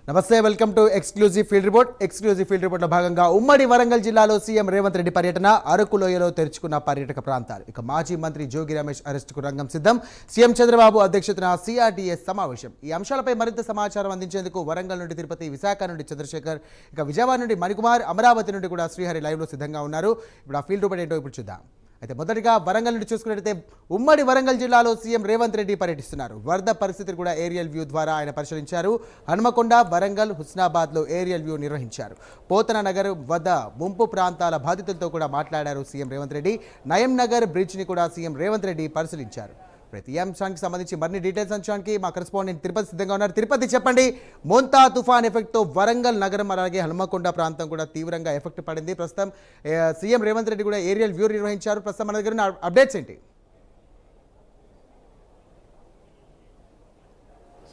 నమస్తే welcome to exclusive field రిపోర్ట్లో భాగంగా ఉమ్మడి వరంగల్ జిల్లాలో సీఎం రేవంత్ రెడ్డి పర్యటన అరకు లోయలో తెరుచుకున్న పర్యాటక ప్రాంతాలు. ఇక మాజీ మంత్రి జోగి రమేష్ అరెస్టుకు రంగం సిద్ధం. సీఎం చంద్రబాబు అధ్యక్షతన సిఆర్డీఎస్ సమావేశం. ఈ అంశాలపై మరింత సమాచారం అందించేందుకు వరంగల్ నుండి తిరుపతి, విశాఖ నుండి చంద్రశేఖర్, ఇక విజయవాడ నుండి మణికుమార్, అమరావతి నుండి కూడా శ్రీహరి లైవ్లో సిద్ధంగా ఉన్నారు. ఇప్పుడు ఆ ఫీల్డ్ రిపోర్ట్ ఏంటో ఇప్పుడు చూద్దాం. అయితే మొదటిగా వరంగల్ నుండి చూసుకున్నట్లయితే ఉమ్మడి వరంగల్ జిల్లాలో సీఎం రేవంత్ రెడ్డి పర్యటిస్తున్నారు. వరద పరిస్థితిని కూడా ఏరియల్ వ్యూ ద్వారా ఆయన పరిశీలించారు. హన్మకొండ, వరంగల్, హుస్నాబాద్లో ఏరియల్ వ్యూ నిర్వహించారు. పోతన నగర్ వద్ద ముంపు ప్రాంతాల బాధితులతో కూడా మాట్లాడారు సీఎం రేవంత్ రెడ్డి. నయం నగర్ బ్రిడ్జ్ని కూడా సీఎం రేవంత్ రెడ్డి పరిశీలించారు. ప్రతి అంశానికి సంబంధించి మరిన్ని డీటెయిల్స్ అంశానికి మా కరెస్పాండెంట్ తిరుపతి సిద్ధంగా ఉన్నారు. తిరుపతి, చెప్పండి, మోంతా తుఫాన్ ఎఫెక్ట్తో వరంగల్ నగరం అలాగే హన్మకొండ ప్రాంతం కూడా తీవ్రంగా ఎఫెక్ట్ పడింది. ప్రస్తుతం సీఎం రేవంత్ రెడ్డి కూడా ఏరియల్ వ్యూ నిర్వహించారు. ప్రస్తుతం మన దగ్గర అప్డేట్స్ ఏంటి?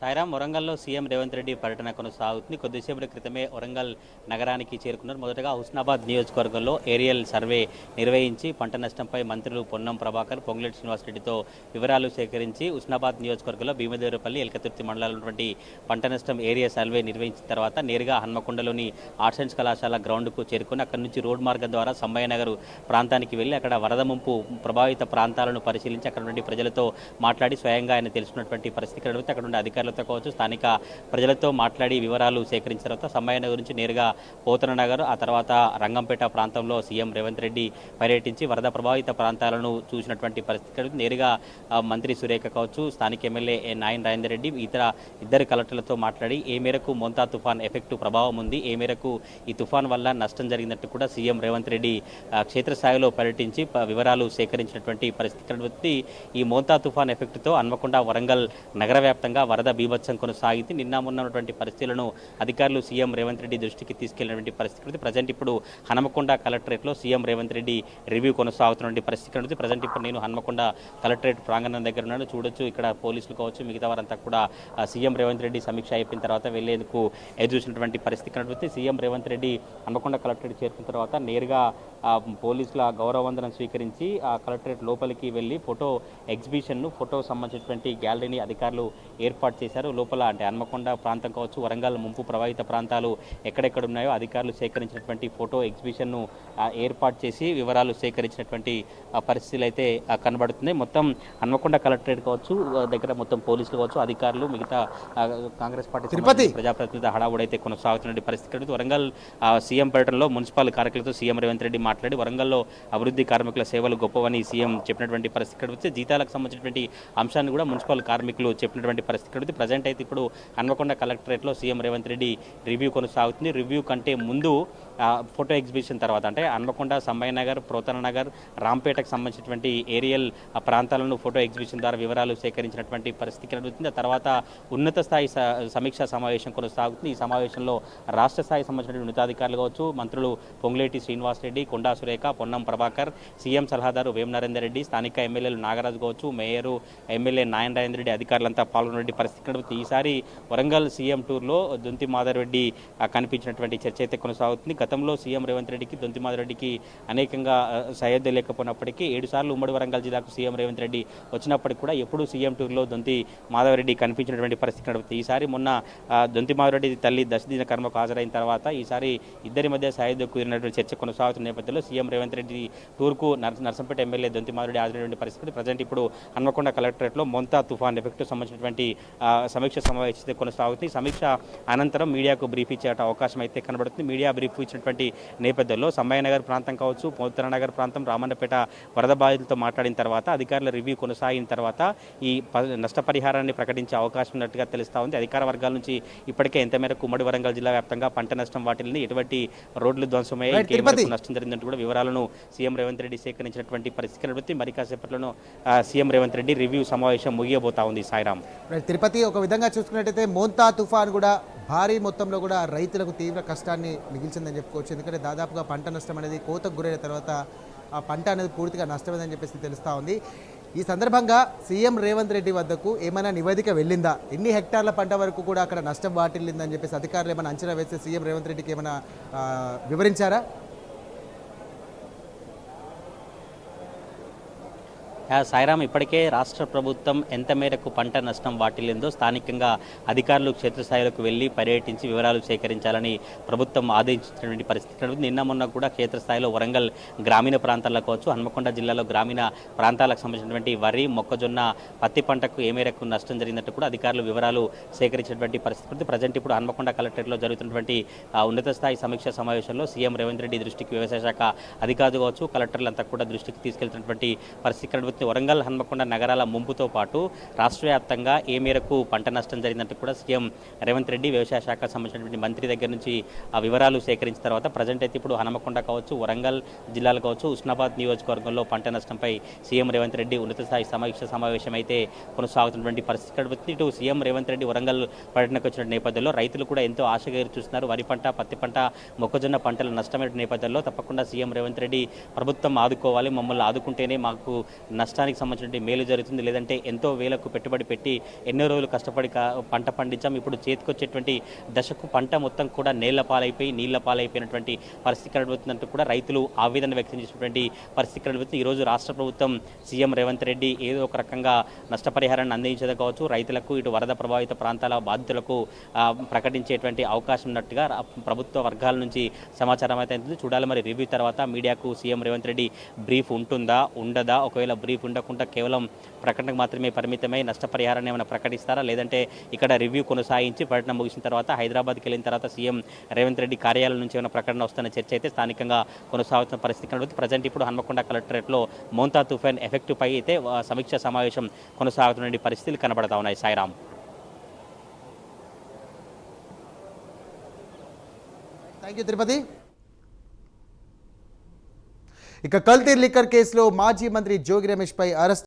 సాయిరాం, వరంగల్లో సీఎం రేవంత్ రెడ్డి పర్యటన కొనసాగుతుంది. కొద్దిసేపటి క్రితమే వరంగల్ నగరానికి చేరుకున్నారు. మొదటగా హుస్నాబాద్ నియోజకవర్గంలో ఏరియల్ సర్వే నిర్వహించి పంట నష్టంపై మంత్రులు పొన్నం ప్రభాకర్, పొంగులేటి శ్రీనివాసరెడ్డితో వివరాలు సేకరించి హుస్నాబాద్ నియోజకవర్గంలో భీమదేవరపల్లి, ఎల్కతుర్తి మండలాలటువంటి పంట నష్టం ఏరియా సర్వే నిర్వహించిన తర్వాత నేరుగా హన్మకొండలోని ఆర్ట్స్ సైన్స్ కళాశాల గ్రౌండ్కు చేరుకుని అక్కడి నుంచి రోడ్ మార్గం ద్వారా సంబయ్య నగర్ ప్రాంతానికి వెళ్ళి అక్కడ వరద ముంపు ప్రభావిత ప్రాంతాలను పరిశీలించి అక్కడ నుండి ప్రజలతో మాట్లాడి స్వయంగా ఆయన తెలుసుకున్నటువంటి పరిస్థితి అక్కడ నుండి అధికారులు కావచ్చు స్థానిక ప్రజలతో మాట్లాడి వివరాలు సేకరించిన తర్వాత సంబయ్య నగర్ నుంచి నేరుగా పోతన నగర్, ఆ తర్వాత రంగంపేట ప్రాంతంలో సీఎం రేవంత్ రెడ్డి పర్యటించి వరద ప్రభావిత ప్రాంతాలను చూసినటువంటి పరిస్థితి. నేరుగా మంత్రి సురేఖ కావచ్చు, స్థానిక ఎమ్మెల్యే నాయన్ రాజేందర్ రెడ్డి ఇద్దరు కలెక్టర్లతో మాట్లాడి ఏ మేరకు మోంతా తుఫాన్ ఎఫెక్టు ప్రభావం ఉంది, ఏ మేరకు ఈ తుఫాన్ వల్ల నష్టం జరిగినట్టు కూడా సీఎం రేవంత్ రెడ్డి క్షేత్రస్థాయిలో పర్యటించి వివరాలు సేకరించినటువంటి పరిస్థితి. ఈ మోంతా తుఫాన్ ఎఫెక్టుతో హన్మకొండ, వరంగల్ నగర వ్యాప్తంగా వరద బీభత్సం కొనసాగింది. నిన్న ఉన్నటువంటి పరిస్థితులను అధికారులు సీఎం రేవంత్ రెడ్డి దృష్టికి తీసుకెళ్లినటువంటి పరిస్థితి. ప్రజెంట్ ఇప్పుడు హన్మకొండ కలెక్టరేట్లో సీఎం రేవంత్ రెడ్డి రివ్యూ కొనసాగుతున్నటువంటి పరిస్థితి. ప్రజెంట్ ఇప్పుడు నేను హన్మకొండ కలెక్టరేట్ ప్రాంగణం దగ్గర ఉన్నాను. చూడొచ్చు, ఇక్కడ పోలీసులు కావచ్చు, మిగతా వారంతా కూడా సీఎం రేవంత్ రెడ్డి సమీక్ష అయిపోయిన తర్వాత వెళ్లేందుకు ఎదురు చూసినటువంటి పరిస్థితి. సీఎం రేవంత్ రెడ్డి హన్మకొండ కలెక్టరేట్ చేరుకున్న తర్వాత నేరుగా పోలీసుల గౌరవవందనం స్వీకరించి ఆ కలెక్టరేట్ లోపలికి వెళ్ళి ఫోటో ఎగ్జిబిషన్ను, ఫోటో సంబంధించినటువంటి గ్యాలరీని అధికారులు ఏర్పాటు చేశారు. లోపల అంటే హన్మకొండ ప్రాంతం కావచ్చు, వరంగల్ ముంపు ప్రభావిత ప్రాంతాలు ఎక్కడెక్కడ ఉన్నాయో అధికారులు సేకరించినటువంటి ఫోటో ఎగ్జిబిషన్ను ఏర్పాటు చేసి వివరాలు సేకరించినటువంటి పరిస్థితులు అయితే కనబడుతుంది. మొత్తం హన్మకొండ కలెక్టరేట్ కావచ్చు దగ్గర మొత్తం పోలీసులు కావచ్చు, అధికారులు, మిగతా కాంగ్రెస్ పార్టీ ప్రజాప్రతినిధుల హడావుడైతే కొనసాగుతున్న పరిస్థితి. వరంగల్ సీఎం పర్యటనలో మున్సిపల్ కార్యకర్తలతో సీఎం రేవంత్ రెడ్డి మాట్లాడి వరంగల్లో అభివృద్ధి కార్మికుల సేవలు గొప్పవని సీఎం చెప్పినటువంటి పరిస్థితి. జీతాలకు సంబంధించినటువంటి అంశాన్ని కూడా మున్సిపల్ కార్మికులు చెప్పినటువంటి పరిస్థితి. ప్రజెంట్ అయితే ఇప్పుడు హన్మకొండ కలెక్టరేట్లో సీఎం రేవంత్ రెడ్డి రివ్యూ కొనసాగుతుంది. రివ్యూ కంటే ముందు ఫోటో ఎగ్జిబిషన్ తర్వాత అంటే హన్మకొండ, సంబయ్య నగర్, పోతన నగర్, రాంపేటకు సంబంధించినటువంటి ఏరియల్ ప్రాంతాలను ఫోటో ఎగ్జిబిషన్ ద్వారా వివరాలు సేకరించినటువంటి పరిస్థితి కలుగుతుంది. ఆ తర్వాత ఉన్నత స్థాయి సమీక్షా సమావేశం కొనసాగుతుంది. ఈ సమావేశంలో రాష్ట్ర స్థాయి సంబంధించిన ఉన్నతాధికారులు కావచ్చు, మంత్రులు పొంగులేటి శ్రీనివాసరెడ్డి, కొండా సురేఖ, పొన్నం ప్రభాకర్, సీఎం సలహాదారు వేం నరేందర్ రెడ్డి, స్థానిక ఎమ్మెల్యేలు నాగరాజు కావచ్చు, మేయరు, ఎమ్మెల్యే నాయన్ రాజేందర్ రెడ్డి అధికారులంతా పాల్గొన్న పరిస్థితి. ఈసారి వరంగల్ సీఎం టూర్లో దొంతి మాధవ్ రెడ్డి కనిపించినటువంటి చర్చ అయితే కొనసాగుతుంది. గతంలో సీఎం రేవంత్ రెడ్డికి, దొంతి మాధవ్ రెడ్డికి అనేకంగా సయోధ్య లేకపోయినప్పటికీ 7 సార్లు ఉమ్మడి వరంగల్ జిల్లాకు సీఎం రేవంత్ రెడ్డి వచ్చినప్పటికీ కూడా ఎప్పుడూ సీఎం టూర్లో దొంతి మాధవ్ రెడ్డి కనిపించినటువంటి పరిస్థితి నడుపుతుంది. ఈసారి మొన్న దొంతి మాధవ్ రెడ్డి తల్లి దశదిన కర్మకు హాజరైన తర్వాత ఈసారి ఇద్దరి మధ్య సయోధ్య కుదిరినటువంటి చర్చ కొనసాగుతున్న నేపథ్యంలో సీఎం రేవంత్ రెడ్డి టూర్కు నర్సంపేట ఎమ్మెల్యే దొంతి మాధవ్ రెడ్డి హాజరైనటువంటి పరిస్థితి. ప్రజెంట్ ఇప్పుడు హన్మకొండ కలెక్టరేట్లో మోంతా తుఫాన్ ఎఫెక్ట్ సంబంధించినటువంటి సమీక్ష సమావేశం కొనసాగుతుంది. సమీక్ష అనంతరం మీడియాకు బ్రీఫ్ ఇచ్చే అవకాశం అయితే కనబడుతుంది. మీడియా బ్రీఫ్ ఇచ్చినటువంటి నేపథ్యంలో సంబయ్య నగర్ ప్రాంతం కావచ్చు, పోతన నగర్ ప్రాంతం, రామన్నపేట వరద బాధితులతో మాట్లాడిన తర్వాత అధికారుల రివ్యూ కొనసాగిన తర్వాత ఈ నష్టపరిహారాన్ని ప్రకటించే అవకాశం ఉన్నట్టుగా తెలుస్తా ఉంది. అధికార వర్గాల నుంచి ఇప్పటికే ఎంత మేరకు ఉమ్మడి వరంగల్ జిల్లా వ్యాప్తంగా పంట నష్టం వాటిల్ని, ఎటువంటి రోడ్లు ధ్వంసమయ్యాయి, నష్టం జరిగిందంటూ కూడా వివరాలను సీఎం రేవంత్ రెడ్డి సేకరించినటువంటి పరిస్థితి కనబడుతుంది. మరి కాసేపట్లోనూ సీఎం రేవంత్ రెడ్డి రివ్యూ సమావేశం ముగియబోతా ఉంది. సాయిరామ్, తిరుపతి ఒక విధంగా చూసుకున్నట్టయితే మోంతా తుఫాన్ కూడా భారీ మొత్తంలో కూడా రైతులకు తీవ్ర కష్టాన్ని మిగిల్చిందని చెప్పుకోవచ్చు. ఎందుకంటే దాదాపుగా పంట నష్టం అనేది కోతకు గురైన తర్వాత ఆ పంట అనేది పూర్తిగా నష్టమైందని చెప్పేసి తెలుస్తూ ఉంది. ఈ సందర్భంగా సీఎం రేవంత్ రెడ్డి వద్దకు ఏమైనా నివేదిక వెళ్ళిందా, ఎన్ని హెక్టార్ల పంట వరకు కూడా అక్కడ నష్టం వాటిల్లిందని చెప్పేసి అధికారులు ఏమైనా అంచనా వేస్తే సీఎం రేవంత్ రెడ్డికి ఏమైనా వివరించారా? సాయిరామ్, ఇప్పటికే రాష్ట్ర ప్రభుత్వం ఎంత మేరకు పంట నష్టం వాటిల్లిందో స్థానికంగా అధికారులు క్షేత్రస్థాయిలోకి వెళ్లి పర్యటించి వివరాలు సేకరించాలని ప్రభుత్వం ఆదేశించినటువంటి పరిస్థితి కనిపిస్తుంది. నిన్న మొన్న కూడా క్షేత్రస్థాయిలో వరంగల్ గ్రామీణ ప్రాంతాల్లో కావచ్చు, హన్మకొండ జిల్లాలో గ్రామీణ ప్రాంతాలకు సంబంధించినటువంటి వరి, మొక్కజొన్న, పత్తి పంటకు ఏ మేరకు నష్టం జరిగినట్టు కూడా అధికారులు వివరాలు సేకరించినటువంటి పరిస్థితి. ప్రజెంట్ ఇప్పుడు హన్మకొండ కలెక్టరేట్లో జరుగుతున్నటువంటి ఉన్నత స్థాయి సమీక్ష సమావేశంలో సీఎం రేవంత్ రెడ్డి దృష్టికి వ్యవసాయ శాఖ అధికారులు కావచ్చు, కలెక్టర్లంతా కూడా దృష్టికి తీసుకెళ్తున్నటువంటి పరిస్థితి కనిపిస్తుంది. వరంగల్, హన్మకొండ నగరాల ముంపుతో పాటు రాష్ట్ర వ్యాప్తంగా ఏ మేరకు పంట నష్టం జరిగినట్టు కూడా సీఎం రేవంత్ రెడ్డి వ్యవసాయ శాఖకు సంబంధించినటువంటి మంత్రి దగ్గర నుంచి ఆ వివరాలు సేకరించిన తర్వాత ప్రజెంట్ అయితే ఇప్పుడు హన్మకొండ కావచ్చు, వరంగల్ జిల్లాలు కావచ్చు, ఉస్నాబాద్ నియోజకవర్గంలో పంట నష్టంపై సీఎం రేవంత్ రెడ్డి ఉన్నత స్థాయి సమీక్ష సమావేశం అయితే కొనసాగుతున్నటువంటి పరిస్థితి కనిపిస్తుంది. ఇటు సీఎం రేవంత్ రెడ్డి వరంగల్ పర్యటనకు వచ్చిన నేపథ్యంలో రైతులు కూడా ఎంతో ఆశగా ఎదురు చూస్తున్నారు. వరి పంట, పత్తి పంట, మొక్కజొన్న పంటల నష్టమైన నేపథ్యంలో తప్పకుండా సీఎం రేవంత్ రెడ్డి ప్రభుత్వం ఆదుకోవాలి, మమ్మల్ని ఆదుకుంటేనే మాకు నష్టానికి సంబంధించిన మేలు జరుగుతుంది, లేదంటే ఎంతో వేలకు పెట్టుబడి పెట్టి ఎన్నో రోజులు కష్టపడి పంట పండించాం, ఇప్పుడు చేతికొచ్చేటువంటి దశకు పంట మొత్తం కూడా నీళ్ల పాలైపోయినటువంటి పరిస్థితి కనబడుతుందంటూ కూడా రైతులు ఆవేదన వ్యక్తం చేసినటువంటి పరిస్థితి కనబడుతుంది. ఈరోజు రాష్ట్ర ప్రభుత్వం సీఎం రేవంత్ రెడ్డి ఏదో ఒక రకంగా నష్టపరిహారాన్ని అందించడం కావచ్చు, రైతులకు ఇటు వరద ప్రభావిత ప్రాంతాల బాధితులకు ప్రకటించేటువంటి అవకాశం ఉన్నట్టుగా ప్రభుత్వ వర్గాల నుంచి సమాచారం అయితే ఉంటుంది. చూడాలి మరి రివ్యూ తర్వాత మీడియాకు సీఎం రేవంత్ రెడ్డి బ్రీఫ్ ఉంటుందా, ఉండదా? ఒకవేళ బ్రీఫ్ ఉండకుండా కేవలం ప్రకటనకు మాత్రమే పరిమితమై నష్టపరిహారాన్ని ఏమైనా ప్రకటిస్తారా, లేదంటే ఇక్కడ రివ్యూ కొనసాగించి పర్యటన ముగిసిన తర్వాత హైదరాబాద్కి వెళ్ళిన తర్వాత సీఎం రేవంత్ రెడ్డి కార్యాలయం నుంచి ఏమైనా ప్రకటన వస్తున్న చర్చ అయితే స్థానికంగా కొనసాగుతున్న పరిస్థితి కనబడుతుంది. ప్రజెంట్ ఇప్పుడు హన్మకొండ కలెక్టరేట్లో మోంతా తుఫాన్ ఎఫెక్ట్ పై అయితే సమీక్ష సమావేశం కొనసాగుతున్న పరిస్థితులు కనబడతా ఉన్నాయి. సాయిరామ్. Thank you Tirupati. ఇక కల్తీ లిక్కర్ కేసులో మాజీ మంత్రి జోగి రమేష్ పై అరెస్ట్